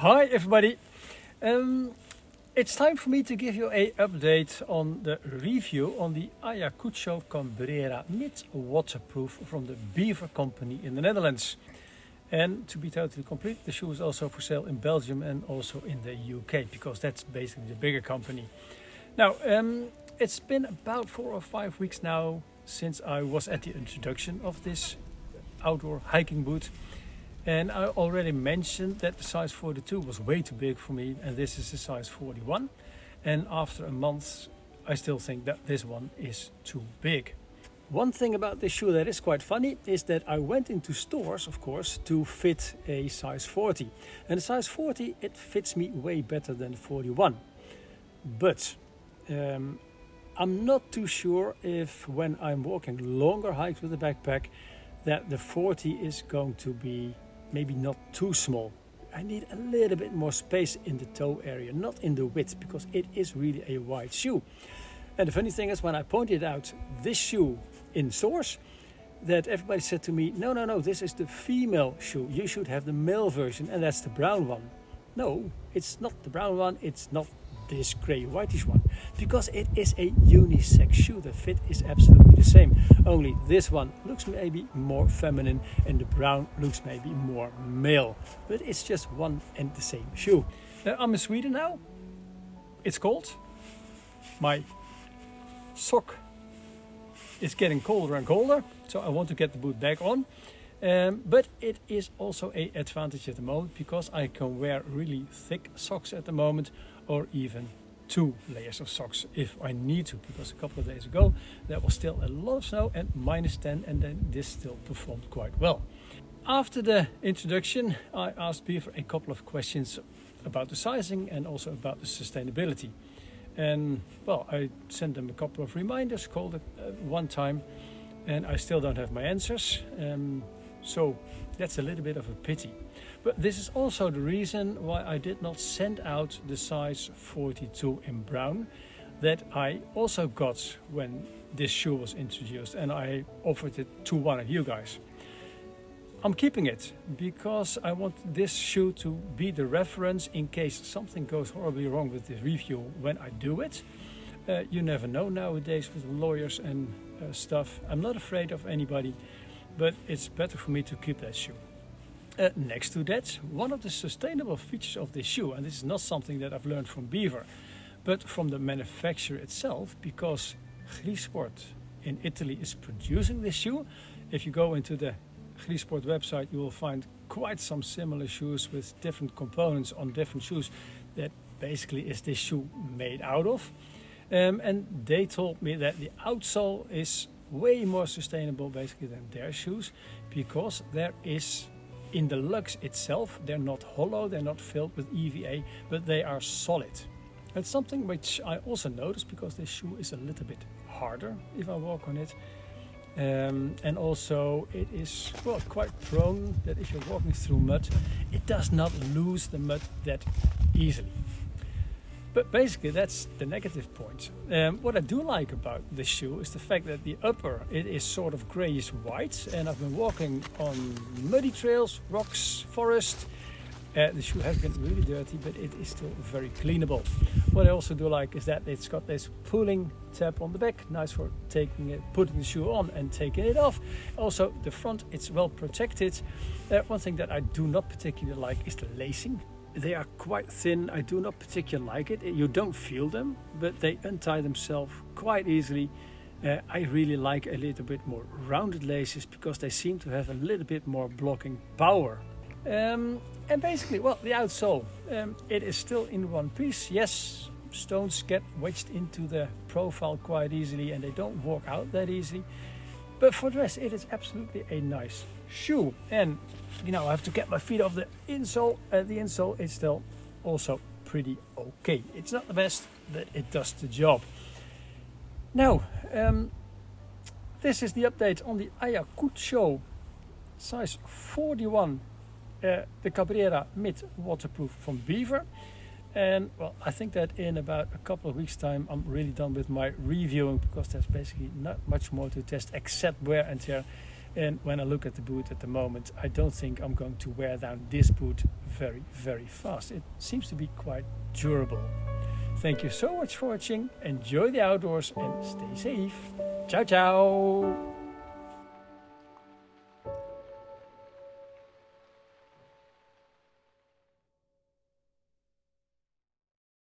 Hi everybody, it's time for me to give you an update on the review on the Ayacucho Cabrera Mid Waterproof from the Bever company in the Netherlands. And to be totally complete, the shoe is also for sale in Belgium and also in the UK, because that's basically the bigger company. Now, it's been about 4 or 5 weeks now since I was at the introduction of this outdoor hiking boot. And I already mentioned that the size 42 was way too big for me, and this is a size 41. And after a month, I still think that this one is too big. One thing about this shoe that is quite funny is that I went into stores, of course, to fit a size 40. And the size 40, it fits me way better than 41. But I'm not too sure if when I'm walking longer hikes with a backpack, that the 40 is going to be maybe not too small. I need a little bit more space in the toe area, not in the width, because it is really a wide shoe. And the funny thing is, when I pointed out this shoe in stores, that everybody said to me, no, this is the female shoe. You should have the male version, and that's the brown one. No, it's not the brown one, it's not this grey whitish one, because it is a unisex shoe. The fit is absolutely the same, only this one looks maybe more feminine and the brown looks maybe more male, but it's just one and the same shoe. I'm in Sweden now, it's cold, my sock is getting colder and colder, so I want to get the boot back on. But it is also an advantage at the moment, because I can wear really thick socks at the moment, or even 2 layers of socks if I need to, because a couple of days ago there was still a lot of snow and -10, and then this still performed quite well. After the introduction, I asked Bever a couple of questions about the sizing and also about the sustainability. And well, I sent them a couple of reminders, called it one time, and I still don't have my answers. So that's a little bit of a pity. But this is also the reason why I did not send out the size 42 in brown that I also got when this shoe was introduced, and I offered it to one of you guys. I'm keeping it because I want this shoe to be the reference in case something goes horribly wrong with the review when I do it. You never know nowadays with lawyers and stuff. I'm not afraid of anybody, but it's better for me to keep that shoe. Next to that, one of the sustainable features of this shoe, and this is not something that I've learned from Bever, but from the manufacturer itself, because Grisport in Italy is producing this shoe. If you go into the Grisport website, you will find quite some similar shoes with different components on different shoes that basically is this shoe made out of. And they told me that the outsole is way more sustainable basically than their shoes, because there is in the lugs itself, they're not hollow, they're not filled with EVA, but they are solid. That's something which I also noticed, because this shoe is a little bit harder if I walk on it. And also it is quite prone that if you're walking through mud, it does not lose the mud that easily. But basically that's the negative point. What I do like about this shoe is the fact that the upper, it is sort of greyish white, and I've been walking on muddy trails, rocks, forest. The shoe has been really dirty, but it is still very cleanable. What I also do like is that it's got this pulling tab on the back, nice for putting the shoe on and taking it off. Also the front, it's well protected. One thing that I do not particularly like is the lacing. They are quite thin. I do not particularly like it. You don't feel them, but they untie themselves quite easily. I really like a little bit more rounded laces, because they seem to have a little bit more blocking power. And basically, well, the outsole, it is still in one piece. Yes, stones get wedged into the profile quite easily and they don't walk out that easily. But for the rest, it is absolutely a nice shoe. And you know, I have to get my feet off the insole. The insole is still also pretty okay. It's not the best, but it does the job. Now, this is the update on the Ayacucho size 41, the Cabrera Mid Waterproof from Bever. And well, I think that in about a couple of weeks time I'm really done with my reviewing, because there's basically not much more to test except wear and tear. And when I look at the boot at the moment, I don't think I'm going to wear down this boot very fast. It seems to be quite durable. Thank you so much for watching. Enjoy the outdoors and stay safe. Ciao, ciao.